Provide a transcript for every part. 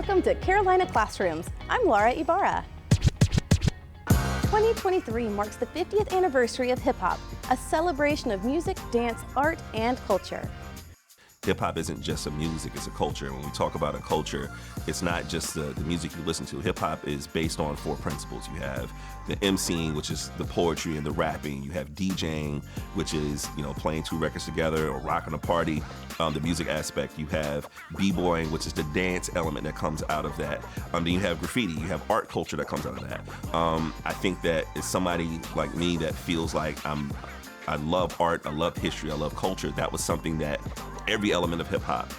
Welcome to Carolina Classrooms. I'm Laura Ibarra. 2023 marks the 50th anniversary of hip-hop, a celebration of music, dance, art, and culture. Hip-hop isn't just a music, it's a culture. When we talk about a culture, it's not just the music you listen to. Hip-hop is based on 4 principles. You have the emceeing, which is the poetry and the rapping. You have DJing, which is, playing 2 records together or rocking a party, the music aspect. You have b-boying, which is the dance element that comes out of that. Then you have graffiti, you have art culture that comes out of that. I think that as somebody like me that feels like I love art, I love history, I love culture, that was something that every element of hip-hop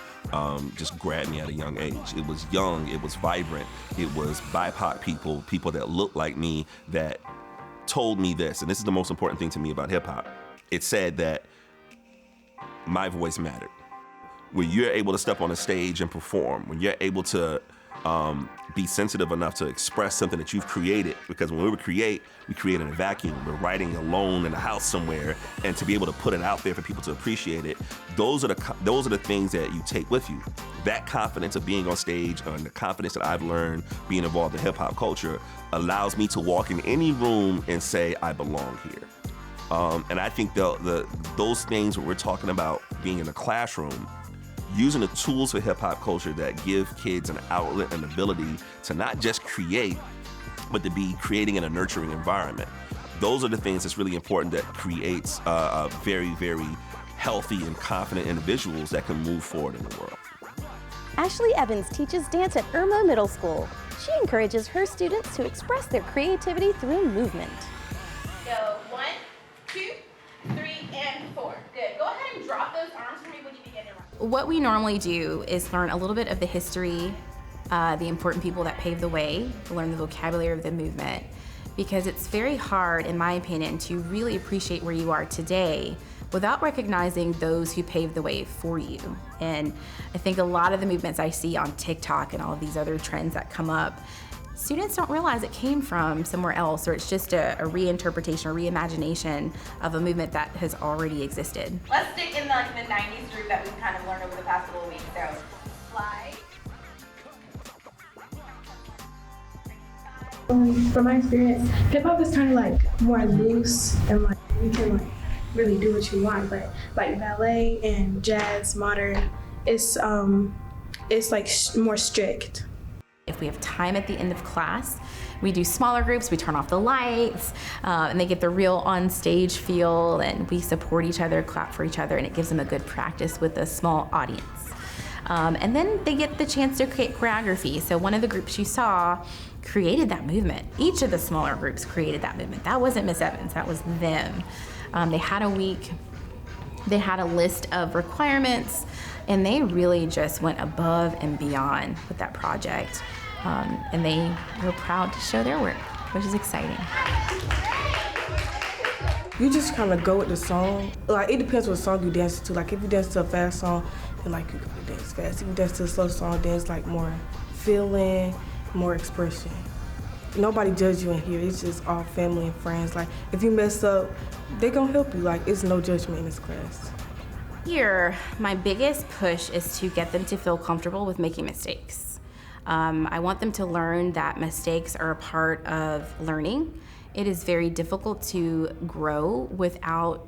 just grabbed me at a young age. It was young, it was vibrant, it was BIPOC people that looked like me that told me this, and this is the most important thing to me about hip-hop. It said that my voice mattered. When you're able to step on a stage and perform, when you're able to be sensitive enough to express something that you've created, because when we create in a vacuum. We're writing alone in a house somewhere, and to be able to put it out there for people to appreciate it, those are the things that you take with you. That confidence of being on stage and the confidence that I've learned being involved in hip hop culture allows me to walk in any room and say, I belong here. And I think those things that we're talking about being in the classroom, using the tools for hip-hop culture that give kids an outlet and ability to not just create, but to be creating in a nurturing environment. Those are the things that's really important that creates a very, very healthy and confident individuals that can move forward in the world. Ashley Evans teaches dance at Irmo Middle School. She encourages her students to express their creativity through movement. Go 1, 2, 3, and 4. Good. Go ahead and drop those arms for me when you begin to run. What we normally do is learn a little bit of the history, the important people that paved the way, learn the vocabulary of the movement, because it's very hard, in my opinion, to really appreciate where you are today without recognizing those who paved the way for you. And I think a lot of the movements I see on TikTok and all of these other trends that come up, students don't realize it came from somewhere else, or it's just a reinterpretation or reimagination of a movement that has already existed. Let's stick in the 90s group that we've kind of learned over the past little week. So, slide. From my experience, hip hop is kind of like more loose and like you can like really do what you want, but like ballet and jazz, modern, it's like more strict. If we have time at the end of class, we do smaller groups, we turn off the lights, and they get the real on-stage feel, and we support each other, clap for each other, and it gives them a good practice with a small audience. And then they get the chance to create choreography. So one of the groups you saw created that movement. Each of the smaller groups created that movement. That wasn't Miss Evans, that was them. They had a week, they had a list of requirements, and they really just went above and beyond with that project. And they were proud to show their work, which is exciting. You just kind of go with the song. Like, it depends what song you dance to. Like, if you dance to a fast song, then like you can dance fast. If you dance to a slow song, dance like more feeling, more expression. Nobody judge you in here. It's just all family and friends. Like, if you mess up, they gonna help you. Like, it's no judgment in this class. Here, my biggest push is to get them to feel comfortable with making mistakes. I want them to learn that mistakes are a part of learning. It is very difficult to grow without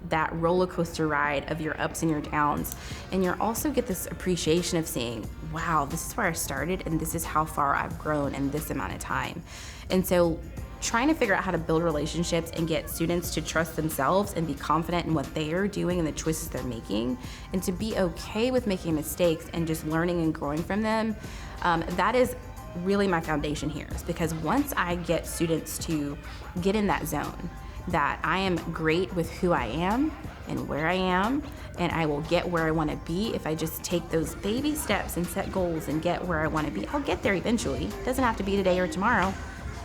that roller coaster ride of your ups and your downs. And you also get this appreciation of seeing, wow, this is where I started and this is how far I've grown in this amount of time. And so trying to figure out how to build relationships and get students to trust themselves and be confident in what they are doing and the choices they're making, and to be okay with making mistakes and just learning and growing from them, that is really my foundation here. Is because once I get students to get in that zone, that I am great with who I am and where I am, and I will get where I want to be if I just take those baby steps and set goals and get where I want to be. I'll get there eventually. It doesn't have to be today or tomorrow.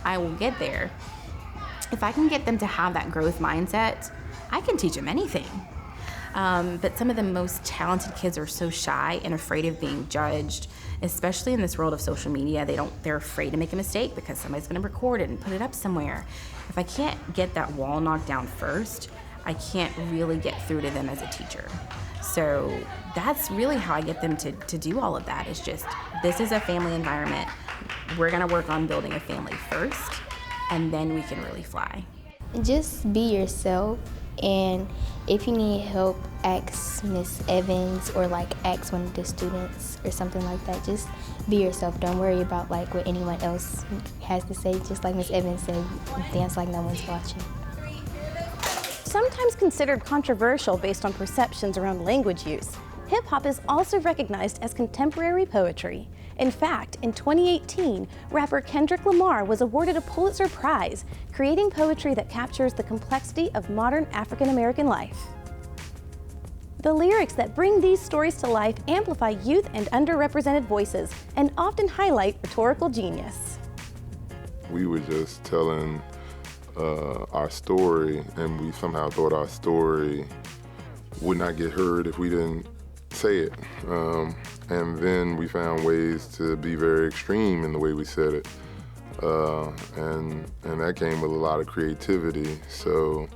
I will get there. If I can get them to have that growth mindset, I can teach them anything. But some of the most talented kids are so shy and afraid of being judged, especially in this world of social media. They're afraid to make a mistake because somebody's gonna record it and put it up somewhere. If I can't get that wall knocked down first, I can't really get through to them as a teacher. So that's really how I get them to do all of that. It's just, this is a family environment. We're gonna work on building a family first, and then we can really fly. Just be yourself, and if you need help, ask Miss Evans or like ask one of the students or something like that. Just be yourself. Don't worry about like what anyone else has to say. Just like Miss Evans said, dance like no one's watching. Sometimes considered controversial based on perceptions around language use, hip-hop is also recognized as contemporary poetry. In fact, in 2018, rapper Kendrick Lamar was awarded a Pulitzer Prize, creating poetry that captures the complexity of modern African American life. The lyrics that bring these stories to life amplify youth and underrepresented voices and often highlight rhetorical genius. We were just telling our story, and we somehow thought our story would not get heard if we didn't say it. And then we found ways to be very extreme in the way we said it. And that came with a lot of creativity. So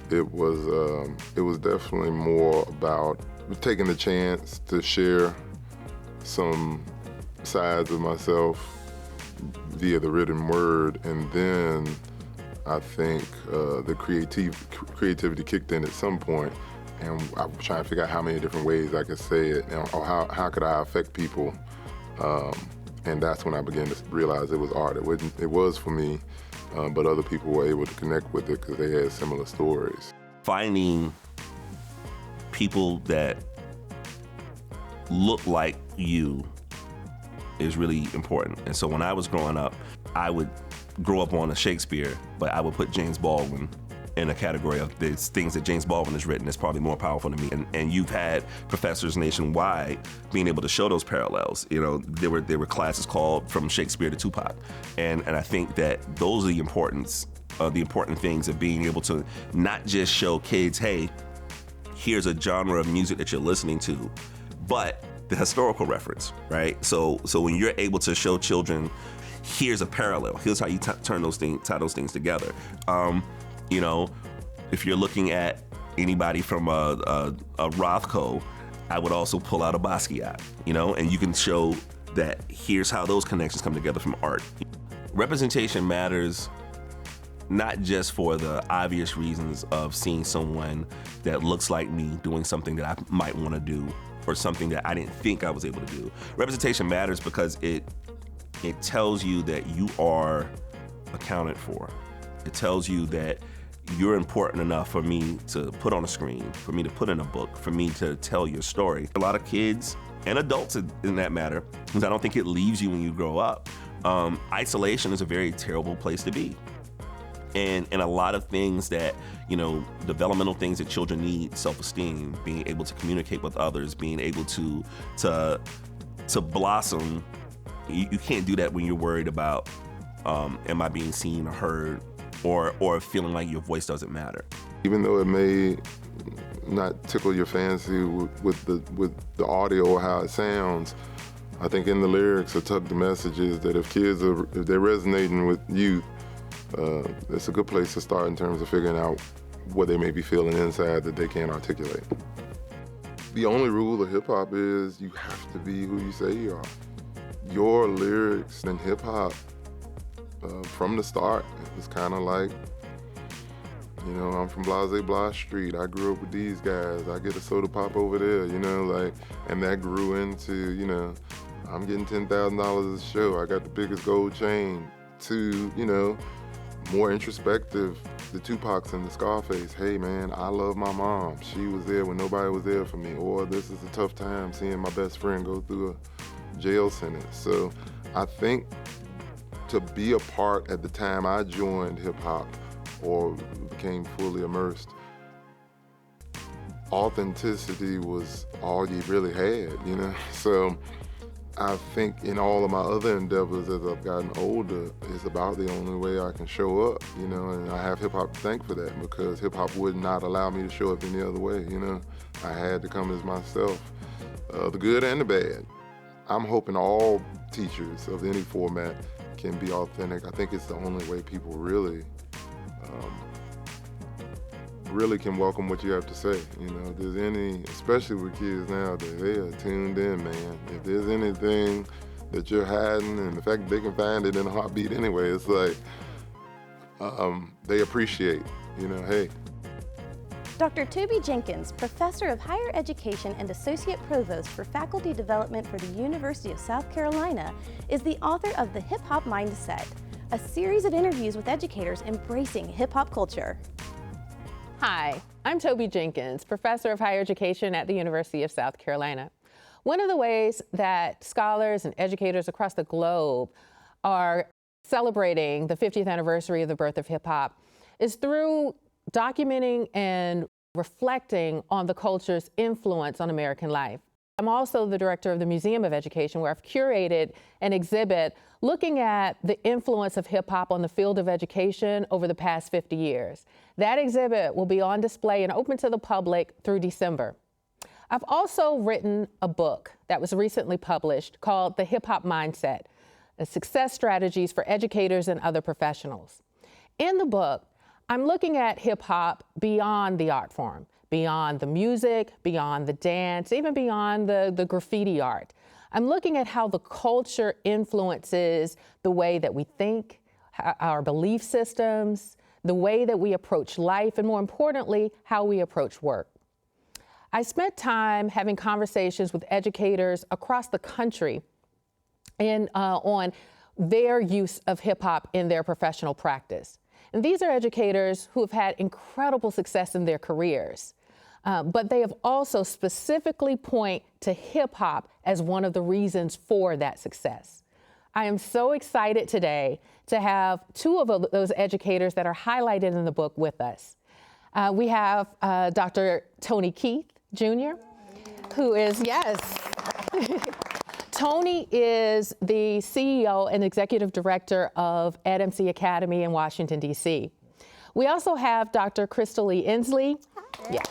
it was definitely more about taking the chance to share some sides of myself via the written word, and then I think the creativity kicked in at some point, and I was trying to figure out how many different ways I could say it, or how could I affect people, and that's when I began to realize it was art. It was for me, but other people were able to connect with it because they had similar stories. Finding people that look like you is really important. And so when I was growing up, I would grow up on a Shakespeare, but I would put James Baldwin in a category of the things that James Baldwin has written is probably more powerful to me. And you've had professors nationwide being able to show those parallels. You know, there were classes called From Shakespeare to Tupac. And I think that those are the important things of being able to not just show kids, hey, here's a genre of music that you're listening to, but the historical reference, right? So when you're able to show children, here's a parallel, here's how you tie those things together. You know, if you're looking at anybody from a Rothko, I would also pull out a Basquiat, you know, and you can show that here's how those connections come together from art. Representation matters not just for the obvious reasons of seeing someone that looks like me doing something that I might want to do or something that I didn't think I was able to do. Representation matters because it tells you that you are accounted for. It tells you that you're important enough for me to put on a screen, for me to put in a book, for me to tell your story. A lot of kids and adults in that matter, because I don't think it leaves you when you grow up. Isolation is a very terrible place to be. And a lot of things that, you know, developmental things that children need, self-esteem, being able to communicate with others, being able to blossom, you can't do that when you're worried about, am I being seen or heard, or feeling like your voice doesn't matter. Even though it may not tickle your fancy with the audio or how it sounds, I think in the lyrics are tucked the messages that if they're resonating with youth, it's a good place to start in terms of figuring out what they may be feeling inside that they can't articulate. The only rule of hip hop is you have to be who you say you are. Your lyrics in hip hop, from the start, it was kind of like, you know, I'm from Blase Blah Street. I grew up with these guys. I get a soda pop over there, you know, like, and that grew into, you know, I'm getting $10,000 a show. I got the biggest gold chain. To, you know, more introspective, the Tupacs and the Scarface. Hey man, I love my mom. She was there when nobody was there for me. Or this is a tough time seeing my best friend go through a jail sentence. So I think to be a part at the time I joined hip hop or became fully immersed, authenticity was all you really had, you know? So I think in all of my other endeavors as I've gotten older, it's about the only way I can show up, you know, and I have hip hop to thank for that because hip hop would not allow me to show up any other way, you know. I had to come as myself, the good and the bad. I'm hoping all teachers of any format can be authentic. I think it's the only way people really really can welcome what you have to say. You know, if there's any, especially with kids nowadays, they are tuned in, man. If there's anything that you're hiding, and the fact that they can find it in a heartbeat anyway, it's like they appreciate, you know, hey. Dr. Toby Jenkins, Professor of Higher Education and Associate Provost for Faculty Development for the University of South Carolina, is the author of The Hip Hop Mindset, a series of interviews with educators embracing hip hop culture. Hi, I'm Toby Jenkins, Professor of Higher Education at the University of South Carolina. One of the ways that scholars and educators across the globe are celebrating the 50th anniversary of the birth of hip hop is through documenting and reflecting on the culture's influence on American life. I'm also the director of the Museum of Education, where I've curated an exhibit looking at the influence of hip hop on the field of education over the past 50 years. That exhibit will be on display and open to the public through December. I've also written a book that was recently published called The Hip Hop Mindset, Success Strategies for Educators and Other Professionals. In the book, I'm looking at hip hop beyond the art form, beyond the music, beyond the dance, even beyond the graffiti art. I'm looking at how the culture influences the way that we think, our belief systems, the way that we approach life, and more importantly, how we approach work. I spent time having conversations with educators across the country and on their use of hip hop in their professional practice. And these are educators who have had incredible success in their careers, but they have also specifically point to hip hop as one of the reasons for that success. I am so excited today to have two of those educators that are highlighted in the book with us. We have Dr. Tony Keith Jr., who is, yes. Tony is the CEO and Executive Director of Emcee Academy in Washington, D.C. We also have Dr. Leigh Endsley, yes,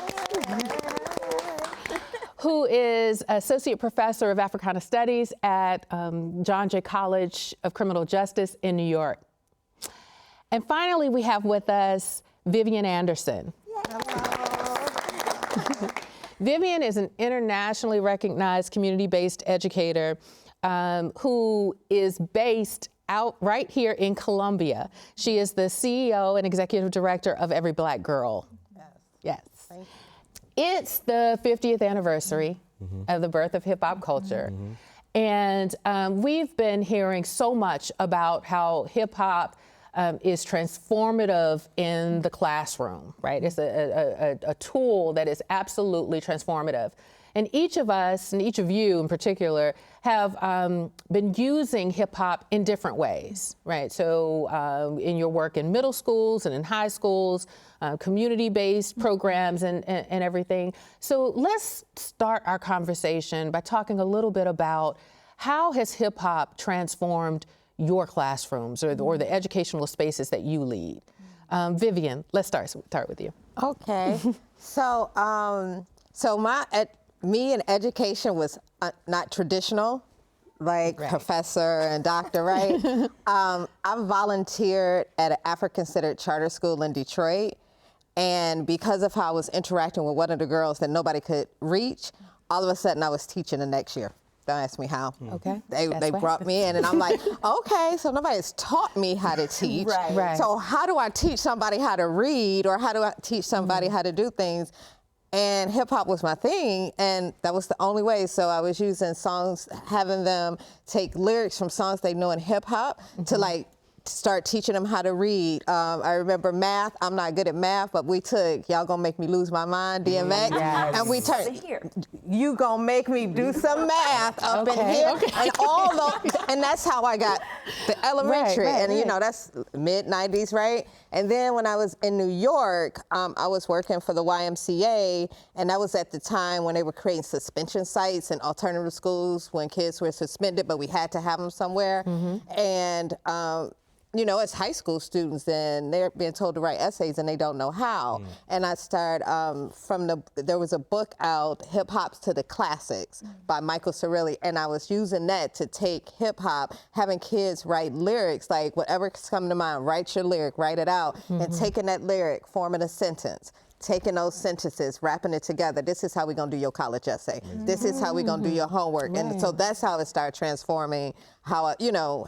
who is Associate Professor of Africana Studies at John Jay College of Criminal Justice in New York. And finally, we have with us Vivian Anderson. Vivian is an internationally recognized community-based educator who is based out right here in Columbia. She is the CEO and Executive Director of Every Black Girl. Yes. Thank you. It's the 50th anniversary of the birth of hip hop culture. And we've been hearing so much about how hip hop is transformative in the classroom, right? It's a tool that is absolutely transformative. And each of us, and each of you in particular, have been using hip hop in different ways, right? So in your work in middle schools and in high schools, community-based programs and everything. So let's start our conversation by talking a little bit about how has hip hop transformed your classrooms or the educational spaces that you lead. Vivian, let's start with you. Okay, so me in education was not traditional, like right. Professor and doctor, right? I volunteered at an African-centered charter school in Detroit, and because of how I was interacting with one of the girls that nobody could reach, all of a sudden I was teaching the next year. Don't ask me how. Okay. They brought me in, and I'm like, okay, so nobody's taught me how to teach. Right. So how do I teach somebody how to read, or how do I teach somebody how to do things? And hip hop was my thing, and that was the only way. So I was using songs, having them take lyrics from songs they know in hip hop to like start teaching them how to read. I remember math. I'm not good at math, but we took Y'all Gonna Make Me Lose My Mind, DMX, and we turned, you gonna make me do some math up in here, and all those, and that's how I got the elementary, and you know, that's mid-90s, right? And then when I was in New York, I was working for the YMCA, and that was at the time when they were creating suspension sites in alternative schools when kids were suspended, but we had to have them somewhere. And you know, as high school students, and they're being told to write essays and they don't know how. And I started there was a book out, Hip Hop's to the Classics by Michael Cirilli, and I was using that to take hip hop, having kids write lyrics, like whatever's coming to mind, write your lyric, write it out, and taking that lyric, forming a sentence, taking those sentences, wrapping it together. This is how we're gonna do your college essay. This is how we're gonna do your homework. And so that's how it started transforming how, you know,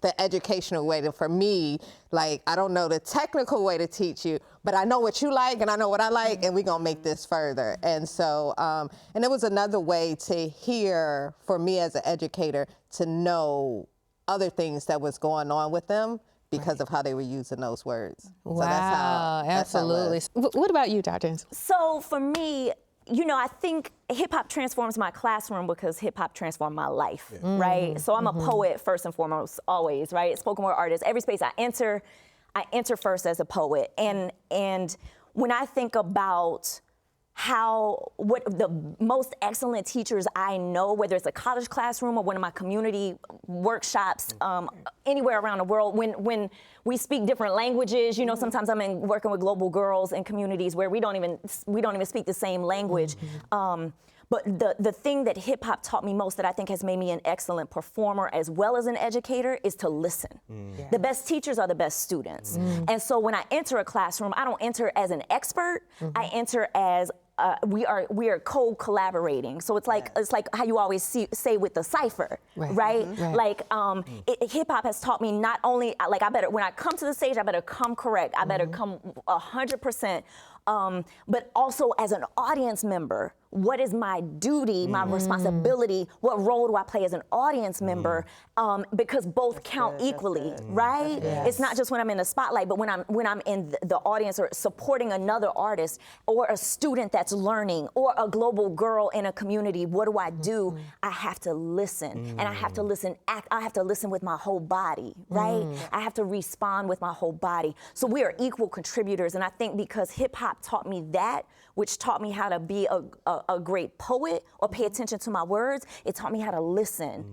the educational way to, for me, like, I don't know the technical way to teach you, but I know what you like and I know what I like, and we're gonna make this further. And so, and it was another way to hear, for me as an educator, to know other things that was going on with them because of how they were using those words. Wow, so that's absolutely. What about you, Dr. Endsley? So for me, you know, I think hip hop transforms my classroom because hip hop transformed my life, right? So I'm a poet first and foremost, always, right? Spoken word artist. Every space I enter first as a poet. And when I think about what the most excellent teachers I know, whether it's a college classroom or one of my community workshops, anywhere around the world, when we speak different languages, you know, sometimes I'm working with global girls in communities where we don't even speak the same language. But the thing that hip hop taught me most that I think has made me an excellent performer as well as an educator is to listen. The best teachers are the best students. And so when I enter a classroom, I don't enter as an expert, I enter as we are co-collaborating. So it's like how you always say with the cipher, right? Like hip hop has taught me not only like when I come to the stage, I better come correct. I better come 100%. But also as an audience member, what is my duty, my responsibility? What role do I play as an audience member? Because both count equally, right? It's not just when I'm in the spotlight, but when I'm in the audience or supporting another artist or a student that's learning or a global girl in a community. What do I do? I have to listen, and I have to listen. I have to listen with my whole body, right? I have to respond with my whole body. So we are equal contributors, and I think because hip hop taught me that, which taught me how to be a great poet or pay attention to my words, it taught me how to listen,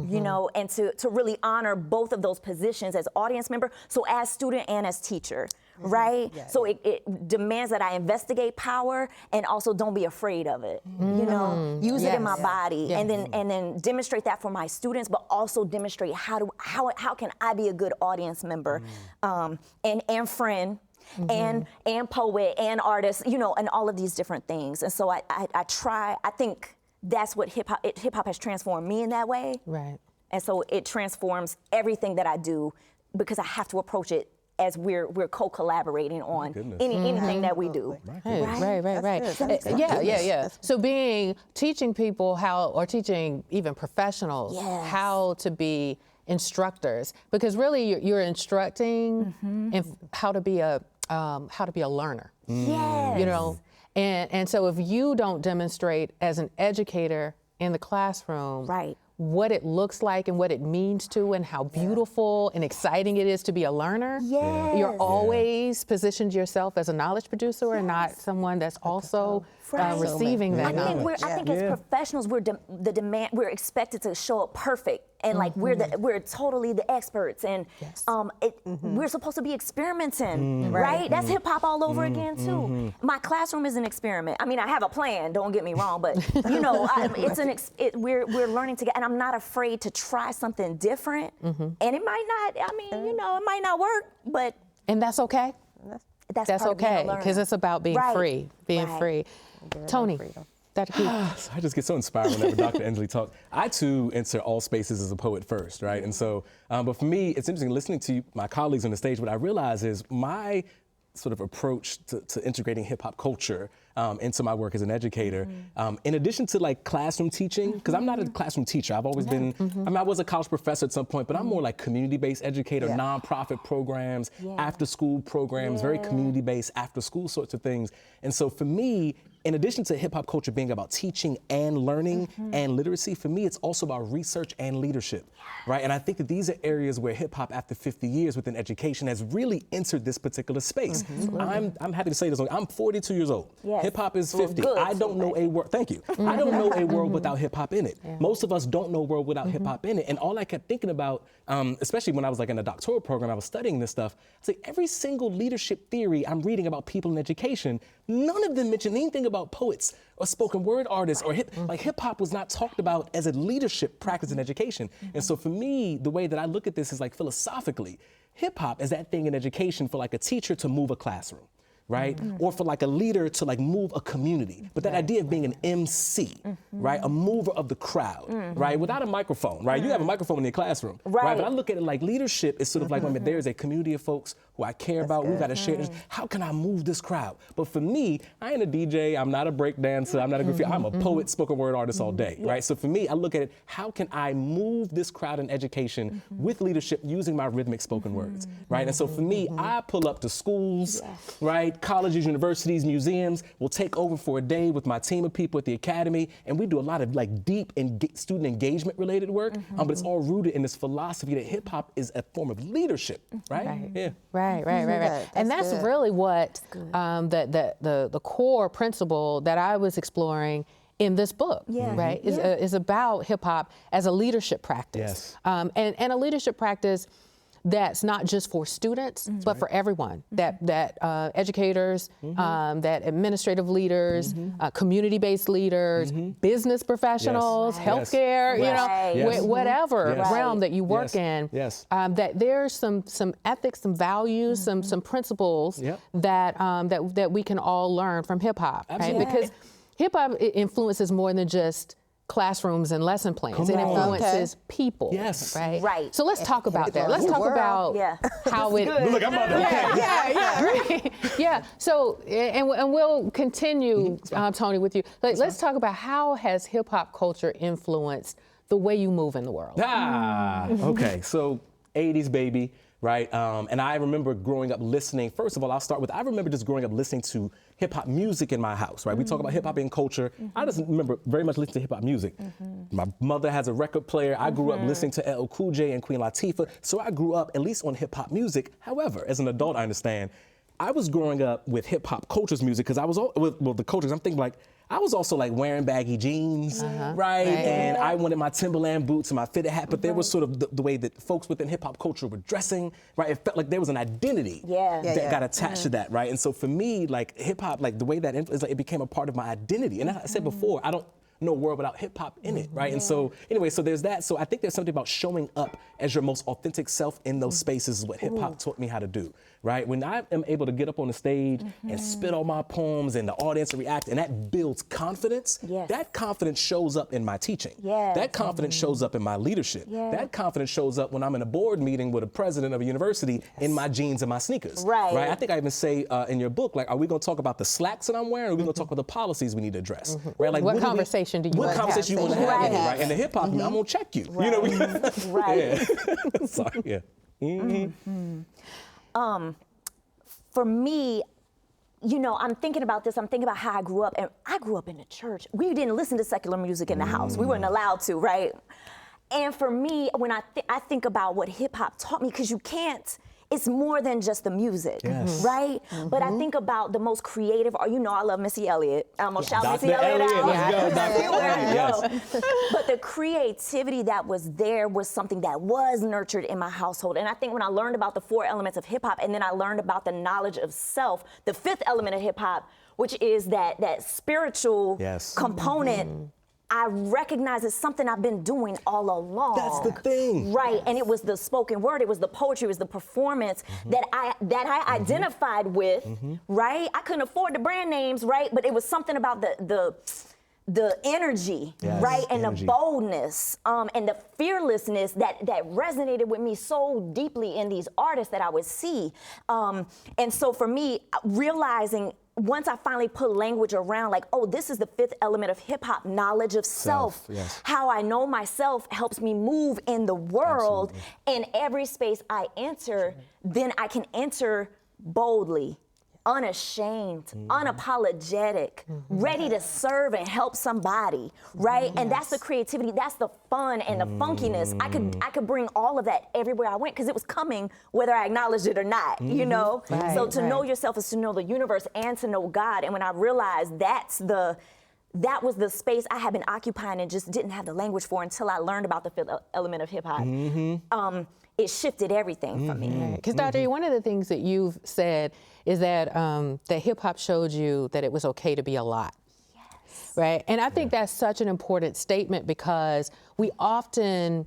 you know, and to really honor both of those positions as audience member, so as student and as teacher, right? So it demands that I investigate power and also don't be afraid of it, you know, use it in my body, and then demonstrate that for my students, but also demonstrate how can I be a good audience member and friend, and poet and artist, you know, and all of these different things. And so I think that's what hip hop has transformed me in that way. Right. And so it transforms everything that I do because I have to approach it as we're co-collaborating on anything that we do. Right. Yeah. So teaching people teaching even professionals how to be instructors, because really you're instructing in how to be a learner. You know, and so if you don't demonstrate as an educator in the classroom what it looks like and what it means to and how beautiful and exciting it is to be a learner, you're always positioned yourself as a knowledge producer and not someone that's also receiving that knowledge. I think as professionals, we're expected to show up perfect. And like we're totally the experts, and we're supposed to be experimenting, right? That's hip hop all over again too. My classroom is an experiment. I mean, I have a plan. Don't get me wrong, but you know, we're learning together, and I'm not afraid to try something different. And it might not. I mean, you know, it might not work, but that's okay. That's okay, because it's about being free, free. Tony. So I just get so inspired whenever Dr. Endsley talks. I too enter all spaces as a poet first, right? And so, but for me, it's interesting listening to my colleagues on the stage. What I realize is my sort of approach to integrating hip hop culture into my work as an educator, in addition to like classroom teaching, because I'm not a classroom teacher. I've always been, I mean, I was a college professor at some point, but I'm more like community-based educator, nonprofit programs, after-school programs, very community-based after-school sorts of things. And so for me, in addition to hip hop culture being about teaching and learning and literacy, for me, it's also about research and leadership, right? And I think that these are areas where hip hop, after 50 years within education, has really entered this particular space. I'm happy to say this. I'm 42 years old. Hip hop is 50. I don't know a world. Thank you. I don't know a world without hip hop in it. Most of us don't know a world without hip hop in it. And all I kept thinking about, especially when I was like in a doctoral program, I was studying this stuff. It's like every single leadership theory I'm reading about people in education, none of them mention anything about poets or spoken word artists or hip hop was not talked about as a leadership practice in education. And so for me, the way that I look at this is like philosophically, hip hop is that thing in education for like a teacher to move a classroom. right? Or for like a leader to like move a community. But that idea of being an MC, right? A mover of the crowd, right? Without a microphone, right? You have a microphone in your classroom, right? But I look at it like leadership is sort of like when there's a community of folks who I care about, we've got to share this. How can I move this crowd? But for me, I ain't a DJ, I'm not a break dancer, I'm not a graffiti, I'm a poet, spoken word artist all day, right? So for me, I look at it, how can I move this crowd in education with leadership using my rhythmic spoken words, right? And so for me, I pull up to schools, right? Colleges, universities, museums, will take over for a day with my team of people at the academy, and we do a lot of like deep student engagement related work, but it's all rooted in this philosophy that hip hop is a form of leadership, right? Yeah. Right. And that's really what the core principle that I was exploring in this book, right, is about hip hop as a leadership practice, and a leadership practice that's not just for students, but for everyone. That educators, that administrative leaders, community-based leaders, business professionals, healthcare, whatever realm that you work in. That there's some ethics, some values, some principles that we can all learn from hip hop, right? Because hip hop influences more than just classrooms and lesson plans. It influences people, right? So let's talk about that. Let's talk about how it. Look, I'm about to. So, and we'll continue, Tony, with you. Let's talk about how has hip hop culture influenced the way you move in the world. Okay, so 80s baby. Right, and I remember growing up listening. First of all, I'll start with, I remember just growing up listening to hip hop music in my house, right? We talk about hip hop and culture. I just remember very much listening to hip hop music. My mother has a record player. I grew up listening to LL Cool J and Queen Latifah, so I grew up at least on hip hop music. However, as an adult, I understand, I was growing up with hip hop culture's music because I was, the cultures, I'm thinking like, I was also like wearing baggy jeans, right? And I wanted my Timberland boots and my fitted hat, but there was sort of the way that folks within hip hop culture were dressing, right? It felt like there was an identity that got attached to that, right? And so for me, like hip hop, like the way that it became a part of my identity. And as I said before, I don't know a world without hip hop in it, right? And so anyway, so there's that. So I think there's something about showing up as your most authentic self in those spaces is what hip hop taught me how to do, right? When I am able to get up on the stage and spit all my poems and the audience react, and that builds confidence, that confidence shows up in my teaching. That confidence shows up in my leadership. That confidence shows up when I'm in a board meeting with a president of a university in my jeans and my sneakers. Right? I think I even say in your book, like, are we gonna talk about the slacks that I'm wearing, or are we gonna talk about the policies we need to address? Right? Like, what conversation do you want to have? What conversation you want to have? Right? And the hip hop, I'm gonna check you. You know, Sorry, for me, you know, I'm thinking about this. I'm thinking about how I grew up, and I grew up in the church. We didn't listen to secular music in the house. We weren't allowed to, right? And for me, when I think about what hip hop taught me, because you can't. It's more than just the music, right? But I think about the most creative, or you know, I love Missy Elliott. I'm gonna shout Missy Elliott out. But the creativity that was there was something that was nurtured in my household. And I think when I learned about the 4 elements of hip hop, and then I learned about the knowledge of self, the 5th element of hip hop, which is that spiritual component. I recognize it's something I've been doing all along. That's the thing. Right, and it was the spoken word, it was the poetry, it was the performance that I identified with, right? I couldn't afford the brand names, right? But it was something about the energy, right? And the boldness and the fearlessness that resonated with me so deeply in these artists that I would see. And so for me, realizing once I finally put language around, like, oh, this is the 5th element of hip hop, knowledge of self. How I know myself helps me move in the world. In every space I enter, then I can enter boldly, unashamed, unapologetic, ready to serve and help somebody, right? And that's the creativity, that's the fun and the funkiness. I could bring all of that everywhere I went because it was coming whether I acknowledged it or not, you know? So to know yourself is to know the universe and to know God. And when I realized that was the space I had been occupying and just didn't have the language for until I learned about the 5th element of hip hop. It shifted everything for me. Because Dr. E, one of the things that you've said is that that hip hop showed you that it was okay to be a lot. Right? And I think that's such an important statement because we often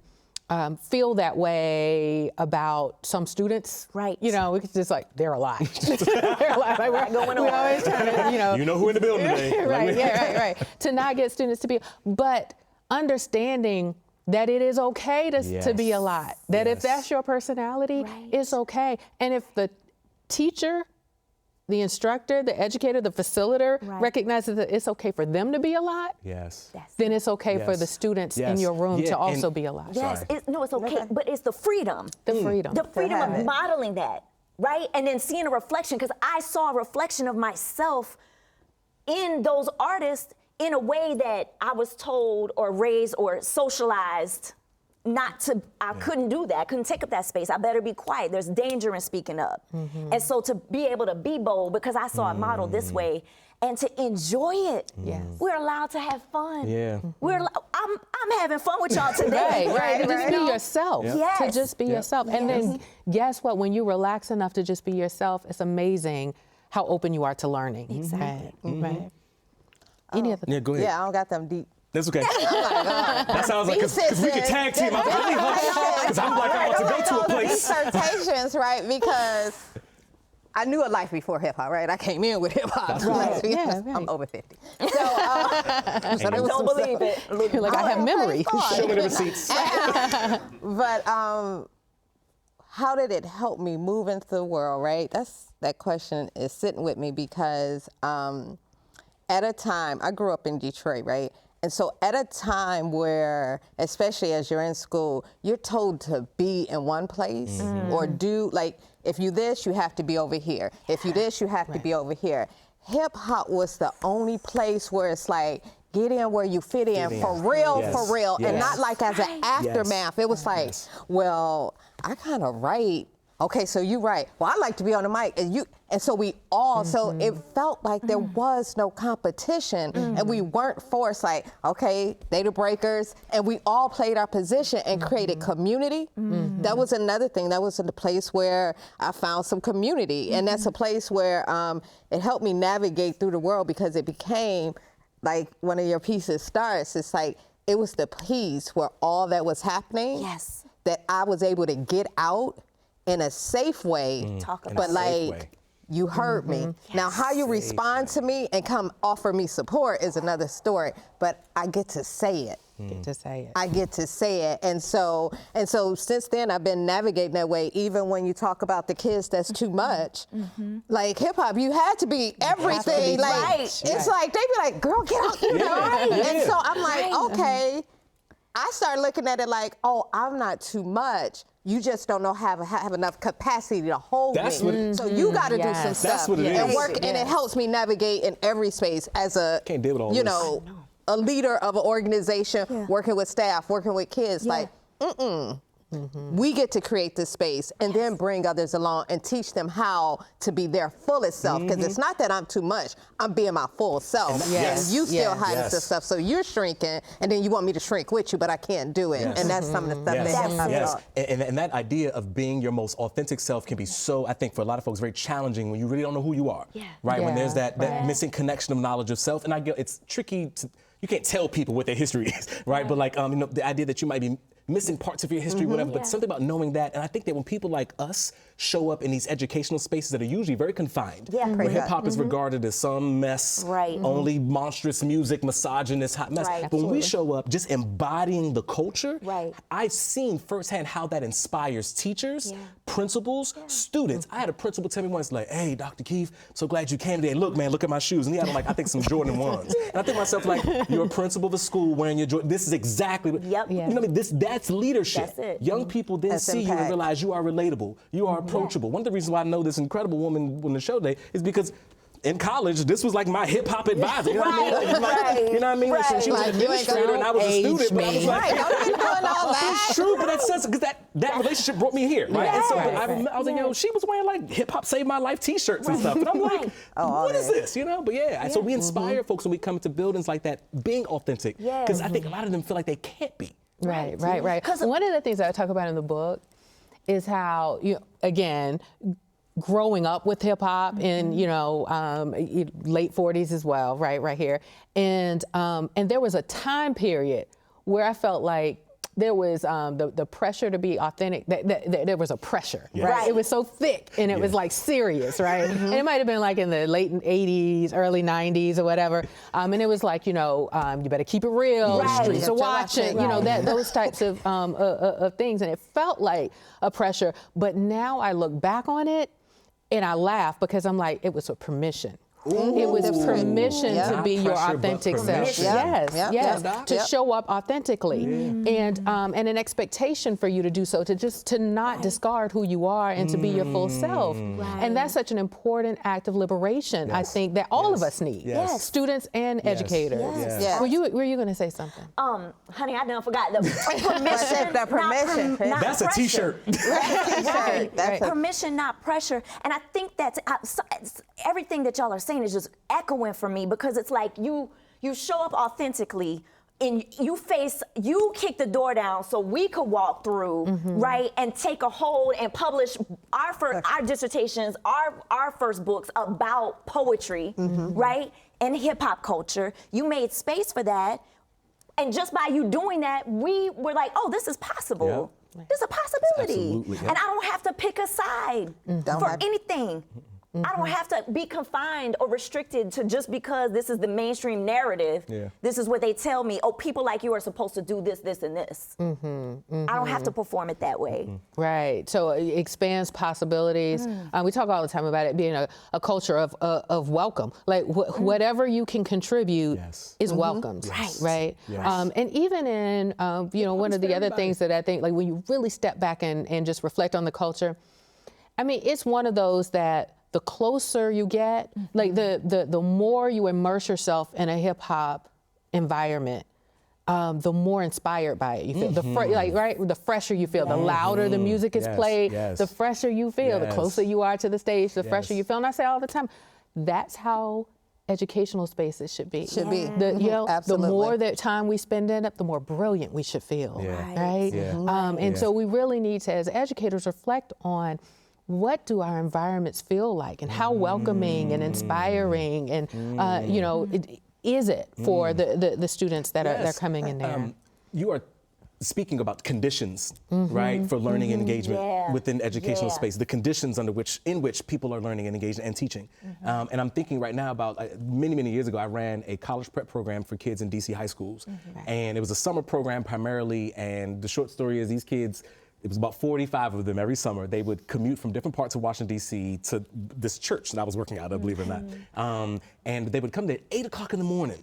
feel that way about some students. Right. You know, we could just like, they're a lot. They're a lot. Like, we're always trying to, You know who in the building today. Right, right. To not get students to be, but understanding that it is okay to be a lot. That if that's your personality, it's okay. And if the teacher, the instructor, the educator, the facilitator recognizes that it's okay for them to be a lot, then it's okay for the students in your room to also be a lot. Yes, it's okay, but it's the freedom. The freedom. The freedom of modeling that, right? And then seeing a reflection, because I saw a reflection of myself in those artists in a way that I was told or raised or socialized not to, I couldn't do that. I couldn't take up that space. I better be quiet. There's danger in speaking up. And so to be able to be bold, because I saw it modeled this way, and to enjoy it. We're allowed to have fun. I'm having fun with y'all today. Right. Just be yourself. To just be yourself. And then guess what? When you relax enough to just be yourself, it's amazing how open you are to learning. Exactly. Right. Any other? Yeah, go ahead. Yeah, I don't got them deep. That's okay. That sounds like, because we can tag team. Because I'm like, I'm about to go to a place. Dissertations, right? Because I knew a life before hip hop, right? I came in with hip hop. Right. I'm over 50. So, I don't believe it. You're like, I have memory. Show me the receipts. But how did it help me move into the world, right? That question is sitting with me because at a time, I grew up in Detroit, right? And so at a time where, especially as you're in school, you're told to be in one place or do, like, if you this, you have to be over here. If you this, you have to be over here. Hip hop was the only place where it's like, get in where you fit in, for real, and not like as an aftermath. It was like, well, I kind of write. Okay, so you write. Well, I like to be on the mic, and so we all. So it felt like there was no competition, and we weren't forced. Like, okay, they the breakers, and we all played our position and created community. That was another thing. That was the place where I found some community, and that's a place where it helped me navigate through the world because it became like one of your pieces starts. It's like it was the piece where all that was happening. That I was able to get out in a safe way, but like, you heard me. Now, how you respond to me and come offer me support is another story, but I get to say it. I get to say it. And so since then, I've been navigating that way, even when you talk about the kids that's too much. Like hip hop, you had to be everything. It's like, they be like, girl, get out, you know? And so I'm like, okay. I started looking at it like, oh, I'm not too much. You just don't know have enough capacity to hold me. So you got to do some stuff and work, and it helps me navigate in every space as a, a leader of an organization, working with staff, working with kids. Like, we get to create this space and then bring others along and teach them how to be their fullest self. Because it's not that I'm too much, I'm being my full self. And you still hiding some stuff. So you're shrinking, and then you want me to shrink with you, but I can't do it. And that's some of the stuff that And that idea of being your most authentic self can be so, I think, for a lot of folks, very challenging when you really don't know who you are. Right? When there's that missing connection of knowledge of self. And I get it's tricky to, you can't tell people what their history is, right? But like, the idea that you might be missing parts of your history, whatever, but something about knowing that. And I think that when people like us show up in these educational spaces that are usually very confined, where hip hop is regarded as some mess, only monstrous music, misogynist, hot mess. But when we show up just embodying the culture, I've seen firsthand how that inspires teachers, principals, students. I had a principal tell me once, like, hey, Dr. Keefe, so glad you came today. Look, man, look at my shoes. And he had like, I think some Jordan 1s. And I think to myself, like, you're a principal of a school wearing your Jordan. This is exactly what, you know what I mean? That's leadership. Young people then see you and realize you are relatable, you are approachable. One of the reasons why I know this incredible woman on the show today is because in college, this was like my hip hop advisor. You know what I mean? Like, you know what I mean? Like, she was an administrator and I was a student, but I was like, it's true, but that says, because that relationship brought me here, right? And so I was like, yo, she was wearing like hip hop saved my life t-shirts and stuff. And I'm like, what is this? You know? But so we inspire folks when we come into buildings like that, being authentic. Because I think a lot of them feel like they can't be. Right. One of the things that I talk about in the book is how, again, growing up with hip hop in, late 40s as well, right here. And there was a time period where I felt like there was the pressure to be authentic. There was a pressure, right? It was so thick and it was like serious, right? And it might have been like in the late 80s, early 90s or whatever. And it was like, you better keep it real. The streets are watching, those types of things. And it felt like a pressure. But now I look back on it and I laugh because I'm like, it was a permission. It was permission to be your authentic self. Yes. To show up authentically, and an expectation for you to do so, to not discard who you are and to be your full self. And that's such an important act of liberation. I think that all of us need, students and educators. Were you going to say something? Honey, I done forgot the permission. Not that's a T-shirt. Permission, not pressure. And I think that's everything that y'all are saying is just echoing for me, because it's like you show up authentically and you kick the door down so we could walk through, right, and take a hold and publish our dissertations, our first books about poetry, right, and hip hop culture. You made space for that, and just by you doing that, we were like, oh, this is possible. There's a possibility, and I don't have to pick a side for anything. I don't have to be confined or restricted to just because this is the mainstream narrative. This is what they tell me. Oh, people like you are supposed to do this, this, and this. I don't have to perform it that way. Right. So it expands possibilities. We talk all the time about it being a culture of welcome. Like whatever you can contribute is welcomed. Right. And even in one of the other things that I think, like when you really step back and just reflect on the culture, I mean, it's one of those that the closer you get, like the more you immerse yourself in a hip hop environment, the more inspired by it you feel. The fresher you feel, the louder the music is played, the fresher you feel. The closer you are to the stage, the fresher you feel. And I say all the time, that's how educational spaces should be. The more that time we spend in it, the more brilliant we should feel, right? And so we really need to, as educators, reflect on what do our environments feel like and how welcoming and inspiring and, is it for the students that are coming in there? You are speaking about conditions, right, for learning and engagement within educational space, the conditions in which people are learning and engaging and teaching. And I'm thinking right now about many years ago, I ran a college prep program for kids in DC high schools. And it was a summer program primarily, and the short story is these kids, it was about 45 of them every summer. They would commute from different parts of Washington, D.C. to this church that I was working out of, believe it or not. And they would come there at 8 o'clock in the morning,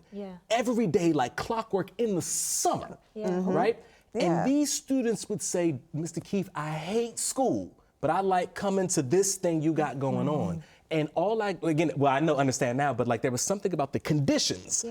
every day like clockwork in the summer, right? And these students would say, Mr. Keith, I hate school, but I like coming to this thing you got going on. And understand now, but like there was something about the conditions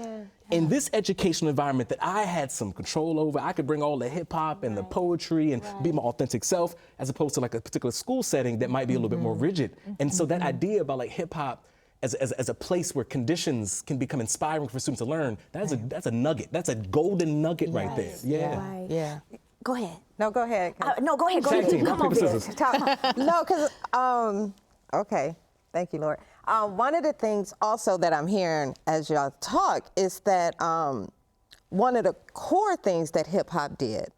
in this educational environment that I had some control over. I could bring all the hip hop and the poetry and be my authentic self, as opposed to like a particular school setting that might be a little bit more rigid. And so that idea about like hip hop as a place where conditions can become inspiring for students to learn, that's a nugget. That's a golden nugget right there. Go ahead. No, go ahead. No, go ahead. Come on, scissors. No, because, okay. Thank you, Lord. One of the things also that I'm hearing as y'all talk is that one of the core things that hip hop did,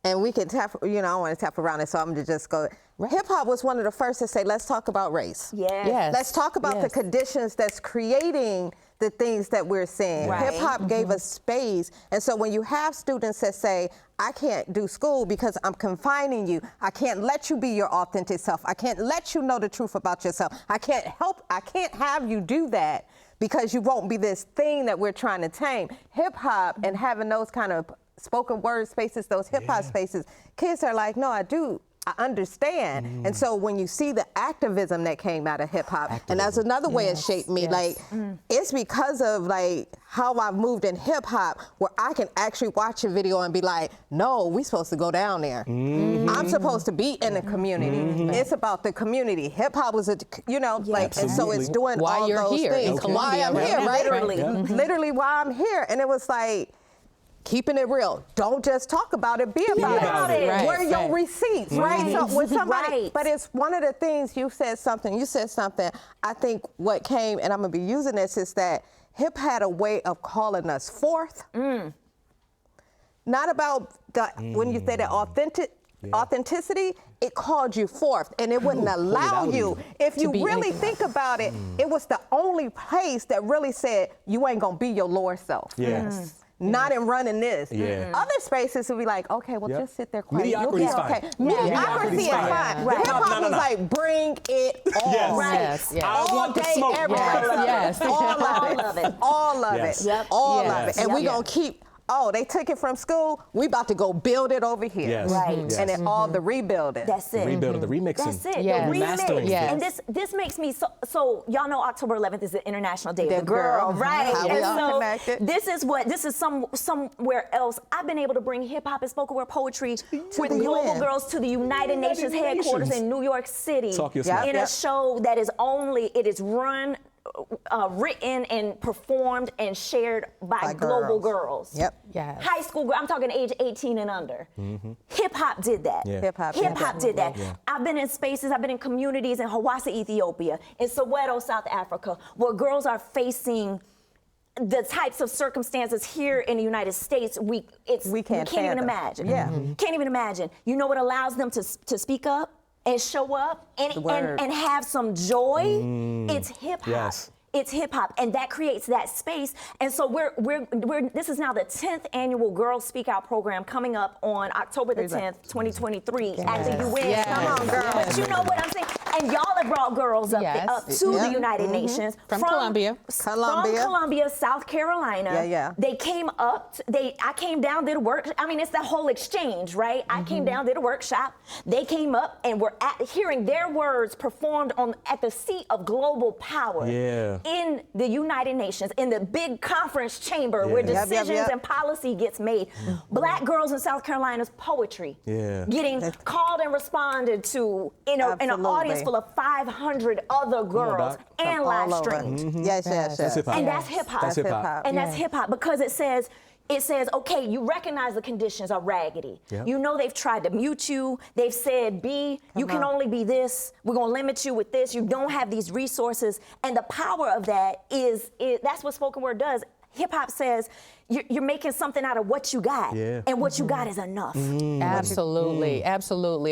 and we can tap, I don't want to tap around it, so I'm going to just go. Hip hop was one of the first to say, let's talk about race. Let's talk about the conditions that's creating the things that we're seeing. Hip hop gave us space. And so when you have students that say, I can't do school because I'm confining you, I can't let you be your authentic self, I can't let you know the truth about yourself, I can't have you do that because you won't be this thing that we're trying to tame. Hip hop and having those kind of spoken word spaces, those hip hop spaces, kids are like, no, I understand. And so when you see the activism that came out of hip hop, and that's another way it shaped me, like it's because of like how I've moved in hip hop where I can actually watch a video and be like, no, we supposed to go down there. I'm supposed to be in the community. It's about the community. Hip hop was and so it's doing all those things. Why I'm here, right? Literally why I'm here. And it was like, keeping it real. Don't just talk about it, be about it. Where are your receipts, right? So with somebody, but it's one of the things you said something, I think what came, and I'm gonna be using this, is that hip had a way of calling us forth. Not about when you say that authenticity, it called you forth, and it wouldn't allow you. If you really think about it, it was the only place that really said, you ain't gonna be your lower self. Yes. Not in running this. Yeah. Other spaces would be like, okay, well, just sit there quiet. Mediocrity is okay. fine. Mediocrity is fine. Hip hop was like, bring it on. Yes. Right. Yes. Yes. All I want the day, smoke. every day. Yes. All of it. All of Yes. it. Yep. All Yes. of it. And we gonna keep. Oh, they took it from school. We about to go build it over here. Yes. Right. Yes. And then all the rebuilding. That's it. The rebuilding, the remixing. That's it. Yes. The Remastering. remix. Yes. And this makes me so y'all know October 11th is the International Day of The the Girl, girl. right? How we And all so connected. this is somewhere else. I've been able to bring hip hop and spoken word poetry with the global UN. girls to the United Nations headquarters in New York City Talk your smack. in a show that is run. Written and performed and shared by global girls. Yep. Yes. High school, I'm talking age 18 and under. Hip hop did that. Yeah. Hip hop did that. Yeah. I've been in spaces, I've been in communities in Hawassa, Ethiopia, in Soweto, South Africa, where girls are facing the types of circumstances here in the United States we can't even imagine. Yeah. Can't even imagine. You know what allows them to speak up and show up and have some joy? It's hip hop. Yes. It's hip hop, and that creates that space. And so this is now the 10th annual Girls Speak Out program coming up on October the 10th, 2023 at the UN. Yes. Come on, girls. But you know what I'm saying? And y'all have brought girls up, Yes. up to the United Nations From Columbia. From Columbia, South Carolina. Yeah. They came up. I came down, did a work. I mean, it's the whole exchange, right? I came down, did a workshop. They came up and were hearing their words performed at the seat of global power. Yeah. In the United Nations, in the big conference chamber where decisions and policy gets made. Black girls in South Carolina's poetry getting called and responded to in an audience full of 500 other girls and live streamed. Yes. That's hip hop. And that's hip hop. That's hip hop. And that's hip hop because it says, okay, you recognize the conditions are raggedy. Yep. You know they've tried to mute you. They've said, you can only be this. We're going to limit you with this. You don't have these resources. And the power of that that's what spoken word does. Hip hop says, you're making something out of what you got. Yeah. And what you got is enough. Absolutely.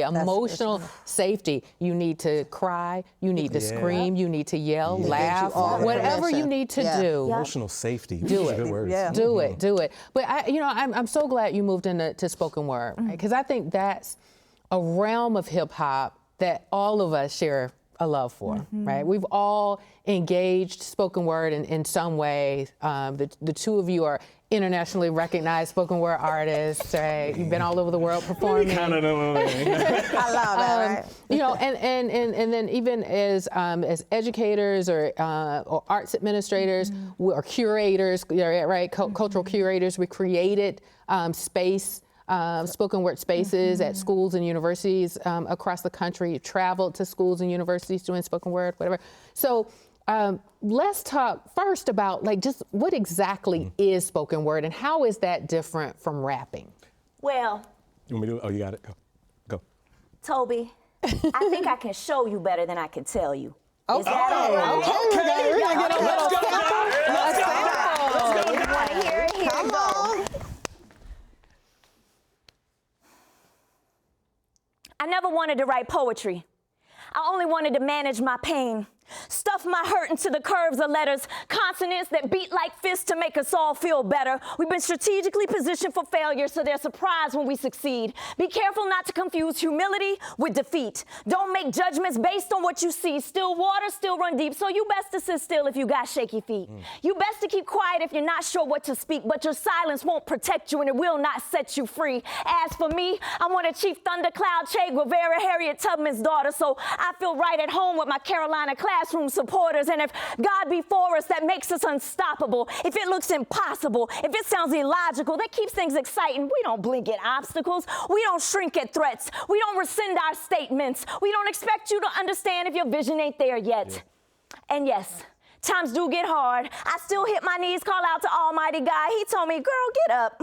Emotional safety. You need to cry. You need to scream. You need to yell, laugh, whatever you need to do. Emotional safety. Do it. Good words. Yeah. Do it. But I'm so glad you moved into spoken word, because I think that's a realm of hip hop that all of us share a love for, right? We've all engaged spoken word in some way. The two of you are internationally recognized spoken word artists, right? You've been all over the world performing. I love that, right? And then even as educators or arts administrators or curators, right? Cultural curators, we created space. Spoken word spaces at schools and universities across the country. Traveled to schools and universities doing spoken word, whatever. So let's talk first about just what exactly is spoken word and how is that different from rapping? Well, You want me to? Oh, you got it. Go. Toby, I think I can show you better than I can tell you. Okay. Is that all right? Okay. We're gonna get a little Let's go. You want to hear it? Here it goes. I never wanted to write poetry. I only wanted to manage my pain. Stuff my hurt into the curves of letters, consonants that beat like fists to make us all feel better. We've been strategically positioned for failure, so they're surprised when we succeed. Be careful not to confuse humility with defeat. Don't make judgments based on what you see. Still water, still run deep, so you best to sit still if you got shaky feet. You best to keep quiet if you're not sure what to speak, but your silence won't protect you and it will not set you free. As for me, I'm one of Chief Thundercloud Che Guevara, Harriet Tubman's daughter, so I feel right at home with my Carolina classroom supporters. And if God be for us, that makes us unstoppable. If it looks impossible, if it sounds illogical, that keeps things exciting. We don't blink at obstacles. We don't shrink at threats. We don't rescind our statements. We don't expect you to understand if your vision ain't there yet. And yes, times do get hard. I still hit my knees, call out to Almighty God. He told me, girl, get up,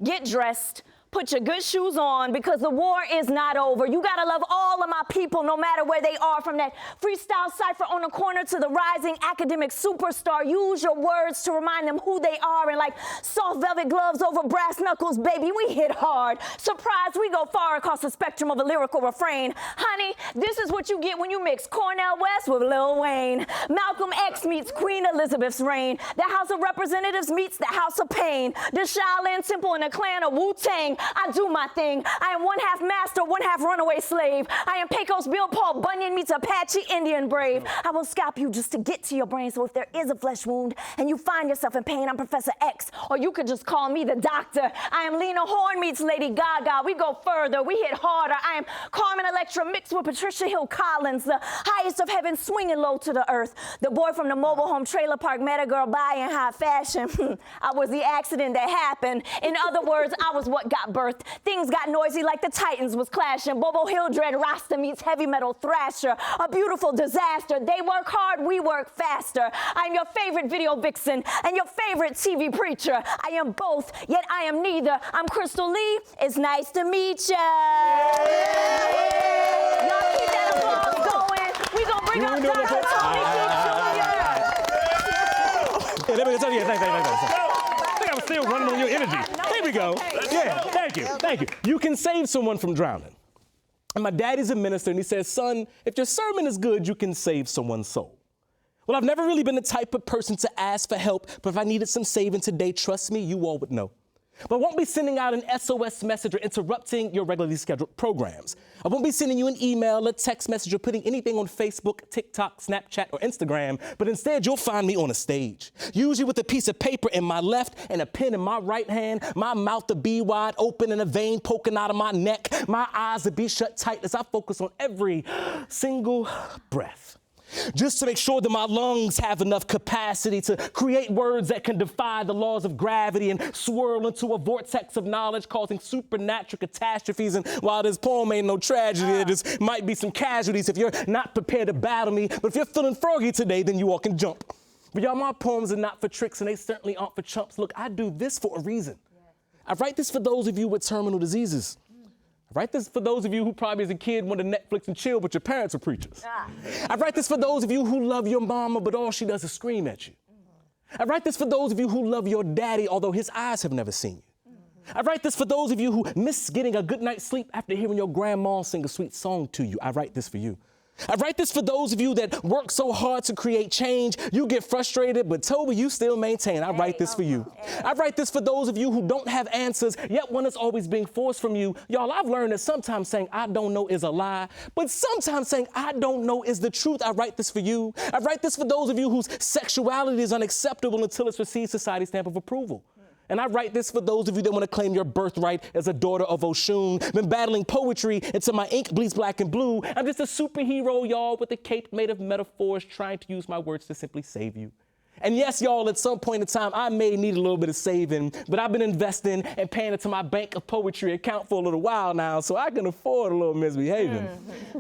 get dressed, Put your good shoes on because the war is not over. You gotta love all of my people no matter where they are, from that freestyle cipher on the corner to the rising academic superstar. Use your words to remind them who they are, and like soft velvet gloves over brass knuckles, baby, we hit hard. Surprise, we go far across the spectrum of a lyrical refrain. Honey, this is what you get when you mix Cornel West with Lil Wayne. Malcolm X meets Queen Elizabeth's reign. The House of Representatives meets the House of Pain. The Shaolin Temple and the clan of Wu-Tang. I do my thing. I am one half master, one half runaway slave. I am Pecos Bill Paul Bunyan meets Apache Indian brave. I will scalp you just to get to your brain, so if there is a flesh wound and you find yourself in pain, I'm Professor X, or you could just call me the doctor. I am Lena Horne meets Lady Gaga. We go further, we hit harder. I am Carmen Electra mixed with Patricia Hill Collins, the highest of heaven swinging low to the earth. The boy from the mobile home trailer park met a girl buying high fashion. I was the accident that happened. In other words, I was what got birthed. Things got noisy like the Titans was clashing. Bobo Hildred Rasta meets heavy metal thrasher. A beautiful disaster. They work hard, we work faster. I'm your favorite video vixen and your favorite TV preacher. I am both, yet I am neither. I'm Crystal Leigh. It's nice to meet ya. Y'all keep that applause going. We gonna bring up Dr. Toby Jenkins Jr. I think I'm still running on your energy. There we go. Yeah, thank you, thank you. You can save someone from drowning. And my daddy's a minister, and he says, son, if your sermon is good, you can save someone's soul. Well, I've never really been the type of person to ask for help, but if I needed some saving today, trust me, you all would know. But I won't be sending out an SOS message or interrupting your regularly scheduled programs. I won't be sending you an email, a text message, or putting anything on Facebook, TikTok, Snapchat, or Instagram, but instead you'll find me on a stage, usually with a piece of paper in my left and a pen in my right hand, my mouth to be wide open and a vein poking out of my neck, my eyes to be shut tight as I focus on every single breath. Just to make sure that my lungs have enough capacity to create words that can defy the laws of gravity and swirl into a vortex of knowledge, causing supernatural catastrophes. And while this poem ain't no tragedy, there just might be some casualties if you're not prepared to battle me. But if you're feeling froggy today, then you all can jump. But y'all, my poems are not for tricks, and they certainly aren't for chumps. Look, I do this for a reason. I write this for those of you with terminal diseases. I write this for those of you who probably as a kid wanted Netflix and chill, but your parents were preachers. I write this for those of you who love your mama, but all she does is scream at you. I write this for those of you who love your daddy, although his eyes have never seen you. I write this for those of you who miss getting a good night's sleep after hearing your grandma sing a sweet song to you. I write this for you. I write this for those of you that work so hard to create change, you get frustrated, but Toby, you still maintain. I write this for you. I write this for those of you who don't have answers, yet one is always being forced from you. Y'all, I've learned that sometimes saying I don't know is a lie, but sometimes saying I don't know is the truth. I write this for you. I write this for those of you whose sexuality is unacceptable until it's received society's stamp of approval. And I write this for those of you that want to claim your birthright as a daughter of Oshun. Been battling poetry until my ink bleeds black and blue. I'm just a superhero, y'all, with a cape made of metaphors, trying to use my words to simply save you. And yes, y'all, at some point in time, I may need a little bit of saving, but I've been investing and paying into my bank of poetry account for a little while now, so I can afford a little misbehaving.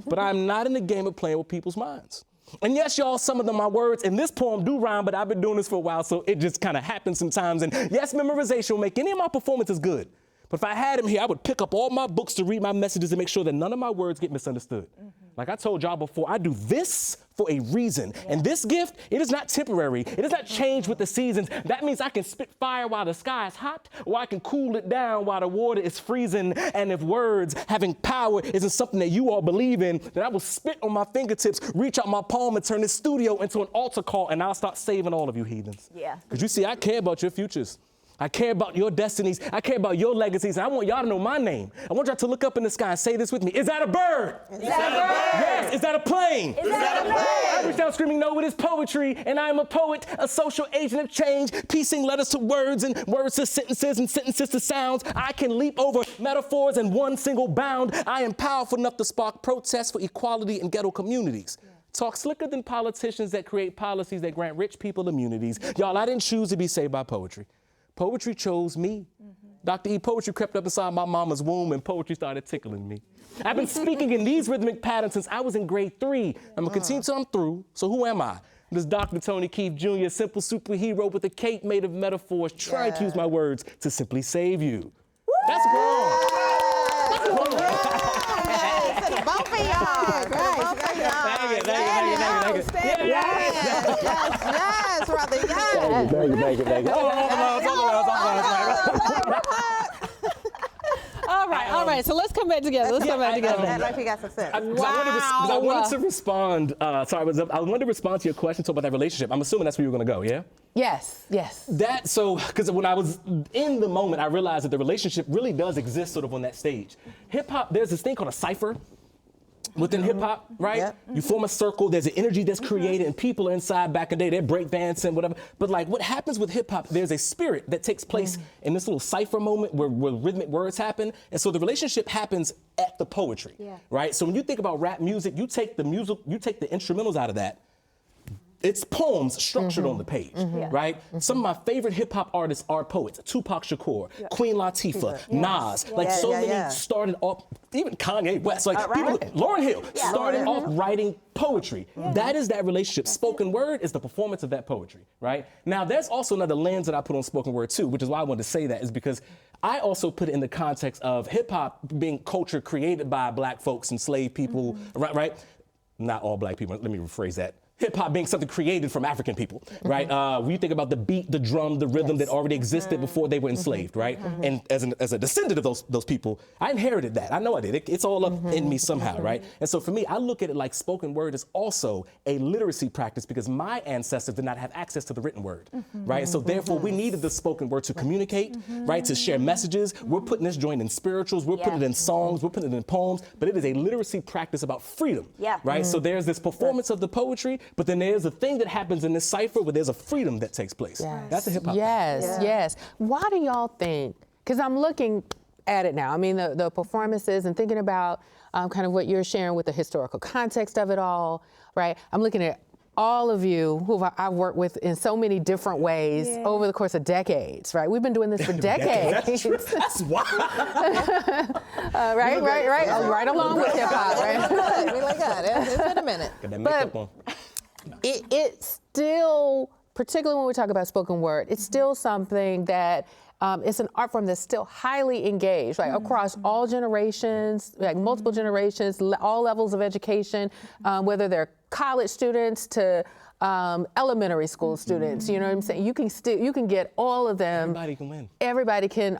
But I'm not in the game of playing with people's minds. And yes, y'all, some of my words in this poem do rhyme, but I've been doing this for a while, so it just kind of happens sometimes. And yes, memorization will make any of my performances good. But if I had him here, I would pick up all my books to read my messages and make sure that none of my words get misunderstood. Like I told y'all before, I do this for a reason. And this gift, it is not temporary. It does not change with the seasons. That means I can spit fire while the sky is hot, or I can cool it down while the water is freezing. And if words having power isn't something that you all believe in, then I will spit on my fingertips, reach out my palm and turn this studio into an altar call, and I'll start saving all of you heathens. Because you see, I care about your futures. I care about your destinies. I care about your legacies. And I want y'all to know my name. I want y'all to look up in the sky and say this with me. Is that a bird? Is that a bird? Yes. Is that a plane? Is that a plane? I reach out screaming, no, it is poetry. And I am a poet, a social agent of change, piecing letters to words and words to sentences and sentences to sounds. I can leap over metaphors in one single bound. I am powerful enough to spark protests for equality in ghetto communities. Talk slicker than politicians that create policies that grant rich people immunities. Y'all, I didn't choose to be saved by poetry. Poetry chose me. Dr. E, poetry crept up inside my mama's womb and poetry started tickling me. I've been speaking in these rhythmic patterns since I was in grade 3. I'm gonna continue till I'm through, so who am I? This Dr. Tony Keefe Jr., a simple superhero with a cape made of metaphors, trying to use my words to simply save you. That's wrong. Yes, brother, yes. Thank you. All right, so let's come back together. Let's come back together. Like you got some sense. I wanted to respond. I wanted to respond to your question about that relationship. I'm assuming that's where you're going to go, yeah? Yes. Because when I was in the moment, I realized that the relationship really does exist sort of on that stage. Hip hop, there's this thing called a cipher within hip hop, right? Yep. You form a circle, there's an energy that's created, and people are inside back in the day, they're breakdancing, whatever. But like what happens with hip hop, there's a spirit that takes place in this little cipher moment where rhythmic words happen. And so the relationship happens at the poetry, right? So when you think about rap music, you take the instrumentals out of that. It's poems structured on the page, right? Some of my favorite hip hop artists are poets. Tupac Shakur, Queen Latifah, Nas, many started off, even Kanye West, Lauryn Hill started off writing poetry. That is that relationship. Spoken word is the performance of that poetry, right? Now, there's also another lens that I put on spoken word too, which is why I wanted to say that, is because I also put it in the context of hip hop being culture created by black folks, enslaved people, right? Not all black people, let me rephrase that. Hip hop being something created from African people, right? When you think about the beat, the drum, the rhythm that already existed before they were enslaved, right? And as a descendant of those people, I inherited that. I know I did. It's all up in me somehow, right? And so for me, I look at it like spoken word is also a literacy practice because my ancestors did not have access to the written word, right? So therefore, we needed the spoken word to communicate, right? To share messages. We're putting this joint in spirituals. We're putting it in songs. We're putting it in poems. But it is a literacy practice about freedom, right? So there's this performance of the poetry, but then there's a thing that happens in this cipher where there's a freedom that takes place. That's a hip hop. Yes. Why do y'all think, because I'm looking at it now, I mean, the performances and thinking about kind of what you're sharing with the historical context of it all, right? I'm looking at all of you who I've worked with in so many different ways over the course of decades, right? We've been doing this for decades. That's true. That's why. Right along with hip hop, right? We like that. It's been a minute. Got that makeup on. It's still, particularly when we talk about spoken word, it's still something that it's an art form that's still highly engaged, right? Across all generations, like multiple generations, all levels of education, whether they're college students to elementary school students. You know what I'm saying? You can get all of them. Everybody can win. Everybody can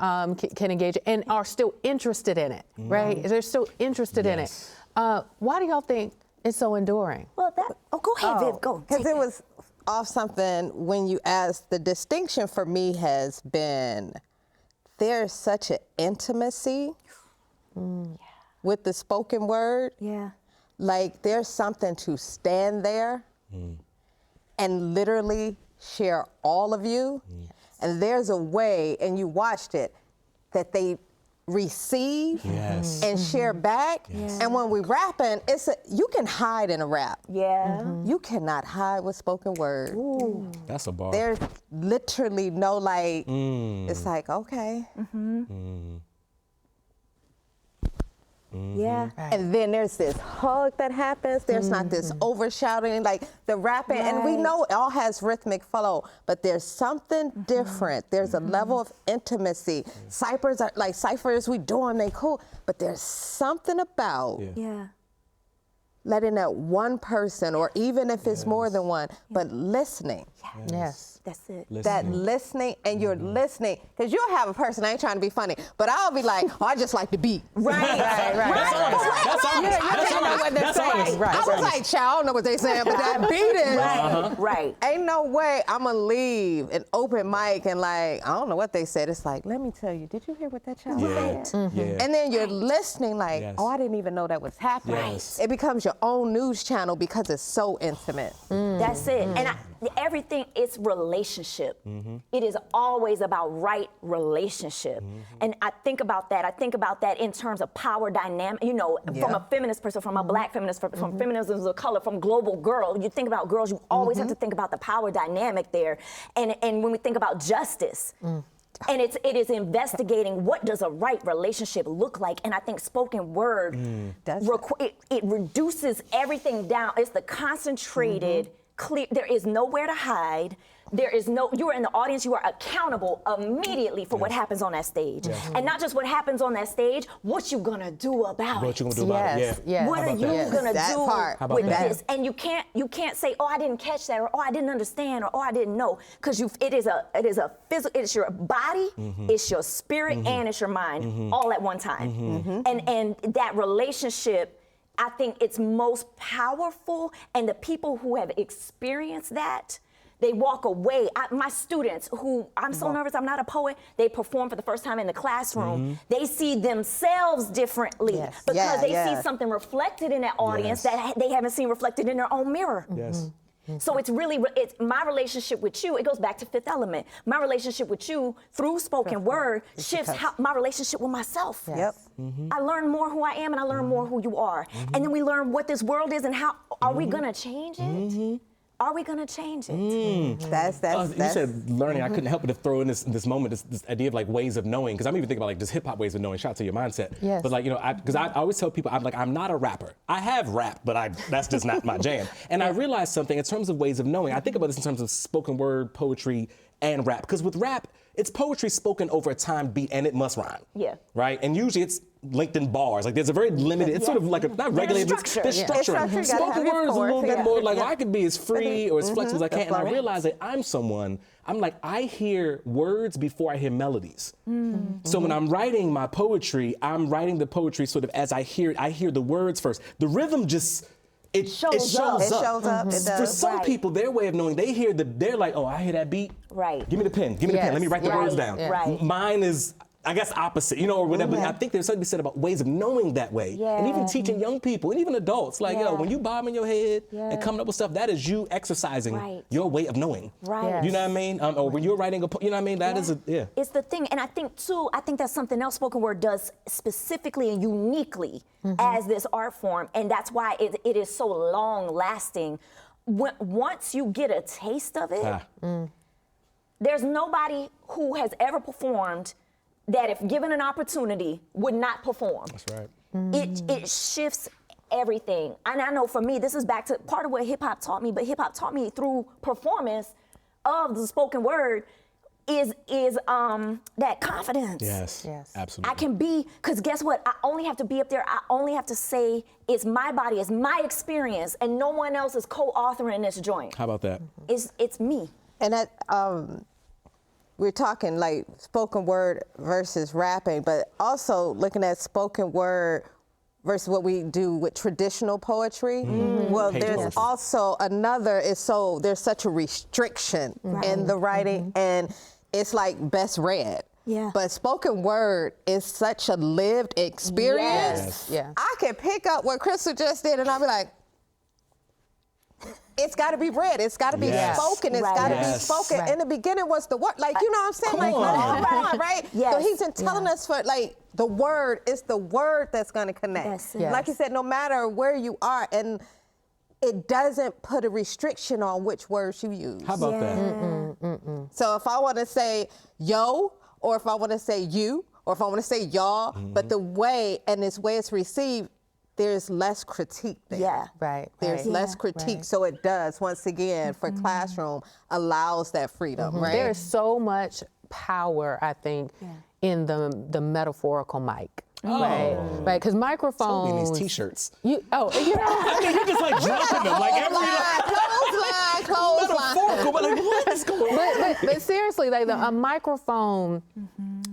engage and are still interested in it, right? They're still interested in it. Why do y'all think it's so enduring? Well, go ahead, Viv, go. Because it was off something when you asked. The distinction for me has been there's such an intimacy with the spoken word. Like there's something to stand there and literally share all of you. And there's a way, and you watched it, that they receive and share back. And when we rapping, you can hide in a rap. You cannot hide with spoken word. That's a bar. There's literally no it's like, okay. And then there's this hug that happens. There's not this overshouting, like the rapping. And we know it all has rhythmic flow, but there's something different. There's a level of intimacy. Ciphers are like ciphers, we do them, they cool. But there's something about letting that one person, or even if it's more than one, but listening. That's it. That listening, and you're listening, because you'll have a person, I ain't trying to be funny, but I'll be like, I just like the beat. That's honest. I was like, child, I don't know what they saying, but that beat is, ain't no way I'm gonna leave an open mic and like, I don't know what they said. It's like, let me tell you, did you hear what that child said? And then you're listening like, oh, I didn't even know that was happening. It becomes your own news channel because it's so intimate. That's it. And everything, it's relationship. It is always about right relationship. And I think about that in terms of power dynamic, you know, from a feminist person, from a black feminist, from feminism of color, from global girl. You think about girls, you always have to think about the power dynamic there. And when we think about justice, and it is investigating what does a right relationship look like. And I think spoken word, it reduces everything down. It's the concentrated clear. There is nowhere to hide. You are in the audience, you are accountable immediately for what happens on that stage. And not just what happens on that stage, what you gonna do about it. What you gonna do about it, yeah. What are you gonna do with this? And you can't say, oh, I didn't catch that, or oh, I didn't understand, or oh, I didn't know. Because it is a physical, it's your body, it's your spirit, and it's your mind, all at one time. And that relationship, I think it's most powerful, and the people who have experienced that, they walk away. My students who, I'm so nervous, I'm not a poet, they perform for the first time in the classroom. They see themselves differently because they see something reflected in that audience that they haven't seen reflected in their own mirror. So it's my relationship with you, it goes back to Fifth Element. My relationship with you through spoken word shifts my relationship with myself. I learn more who I am, and I learn more who you are. And then we learn what this world is and how, are we gonna change it? Are we gonna change it? That's you said learning. I couldn't help but to throw in this moment, this idea of like ways of knowing, because I'm even thinking about like just hip hop ways of knowing. Shout out to your mindset. Yes. But like, you know, because I always tell people, I'm not a rapper. I have rap, but that's just not my jam. And I realized something in terms of ways of knowing. I think about this in terms of spoken word, poetry, and rap. Because with rap, it's poetry spoken over a time beat, and it must rhyme. Right? And usually it's linked in bars. Like there's a very limited, it's sort of like not regulated, there's structure. Spoken word is a little bit more like, I could be as free or as flexible as I can. And I realize that I'm like, I hear words before I hear melodies. So when I'm writing my poetry, I'm writing the poetry sort of as I hear it. I hear the words first. The rhythm just, it shows up. For some people, their way of knowing, they're like, oh, I hear that beat. Give me the pen, give me the pen, let me write the words down. Mine is, I guess, opposite, you know, or whatever. I think there's something to be said about ways of knowing that way. And even teaching young people, and even adults, like, yo, when you bobbing your head and coming up with stuff, that is you exercising your way of knowing. You know what I mean? Or when you're writing you know what I mean? That is It's the thing, and I think, too, that's something else spoken word does specifically and uniquely as this art form, and that's why it is so long-lasting. Once you get a taste of it, there's nobody who has ever performed that, if given an opportunity, would not perform. That's right. It shifts everything. And I know for me, this is back to part of what hip hop taught me, but hip hop taught me through performance of the spoken word is that confidence. Yes, absolutely. I can be, because guess what? I only have to be up there. I only have to say it's my body, it's my experience, and no one else is co-authoring this joint. How about that? It's me. And that, we're talking like spoken word versus rapping, but also looking at spoken word versus what we do with traditional poetry. Well, there's also there's such a restriction in the writing, and it's like best read. But spoken word is such a lived experience. I can pick up what Crystal just did, and I'll be like, it's got to be read. It's got to be spoken. It's got to be spoken. In the beginning was the word. Like, you know what I'm saying? Like, right? So he's been telling us for, like, the word, it's the word that's going to connect. Like you said, no matter where you are, and it doesn't put a restriction on which words you use. How about that? So if I want to say yo, or if I want to say you, or if I want to say y'all, but the way, and this way it's received, there's less critique there. There's less critique, so it does, once again, for classroom, allows that freedom, right? There's so much power, I think, in the metaphorical mic. Right, because microphones. Toby, these T-shirts. You know, I mean, you're just like dropping them, like clothesline. But like, what is going on? But seriously, like a microphone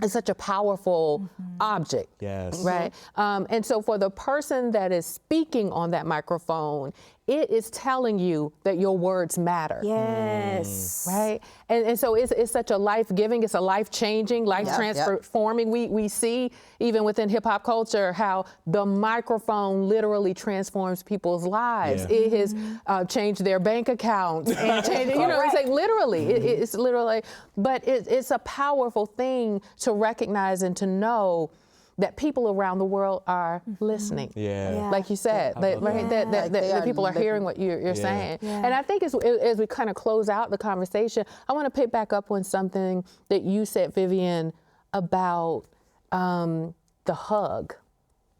is such a powerful object. Right. And so for the person that is speaking on that microphone, it is telling you that your words matter. Right? And so it's such a life-giving, it's a life-changing, life-transforming. We see, even within hip-hop culture, how the microphone literally transforms people's lives. It has changed their bank accounts and changed, you know, it's like literally, it's literally, but it's a powerful thing to recognize and to know that people around the world are listening. Like you said, that people are hearing what you're saying. And I think as we kind of close out the conversation, I want to pick back up on something that you said, Vivian, about the hug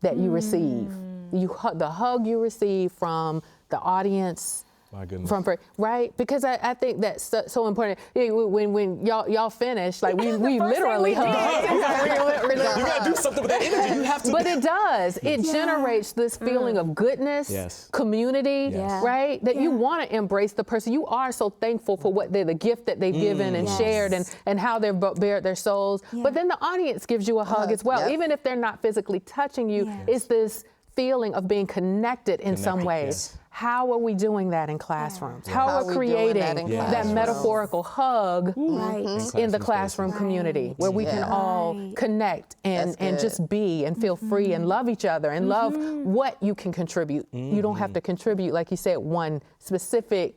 that you receive. The hug you receive from the audience My goodness. Right? Because I think that's so important. When y'all finish, like we literally hug. You gotta do something with that energy. You have to. But it does. It generates this feeling of goodness, community, right? That you want to embrace the person. You are so thankful for the gift that they've given and shared and how they've bared their souls. But then the audience gives you a hug as well. Even if they're not physically touching you, it's this feeling of being connected in some ways. How are we doing that in classrooms? How are we creating that metaphorical hug in the classroom community where we can all connect and just be and feel free and love each other and love what you can contribute. You don't have to contribute, like you said, one specific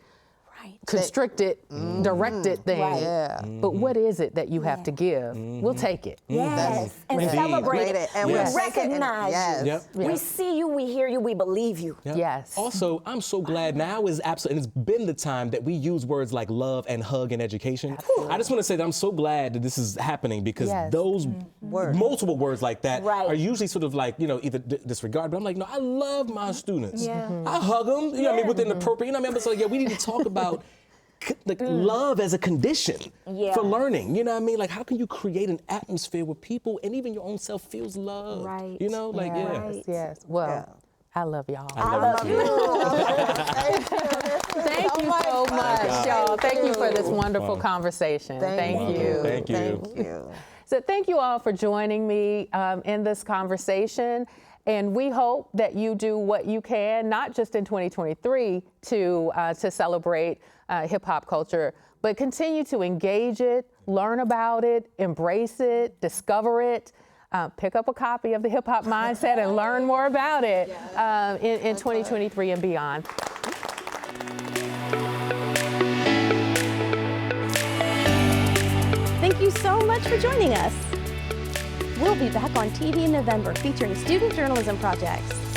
constricted, directed thing. But what is it that you have to give? We'll take it. And celebrate it. And we recognize you. We see you, we hear you, we believe you. Yes. Also, I'm so glad now is absolutely, and it's been the time that we use words like love and hug in education. I just want to say that I'm so glad that this is happening because those multiple words like that are usually sort of like, either disregarded, but I'm like, no, I love my students. I hug them, you know what I mean, within the appropriate, you know what I mean? So we need to talk about love as a condition for learning. You know what I mean? Like, how can you create an atmosphere where people and even your own self feels loved? You know, like Yes. Well, I love y'all. I love you. Thank you so much, y'all. Thank you for this wonderful conversation. Thank you. Thank you. So thank you all for joining me in this conversation. And we hope that you do what you can, not just in 2023 to celebrate hip hop culture, but continue to engage it, learn about it, embrace it, discover it. Pick up a copy of the Hip Hop Mindset and learn more about it in 2023 and beyond. Thank you so much for joining us. We'll be back on TV in November featuring student journalism projects.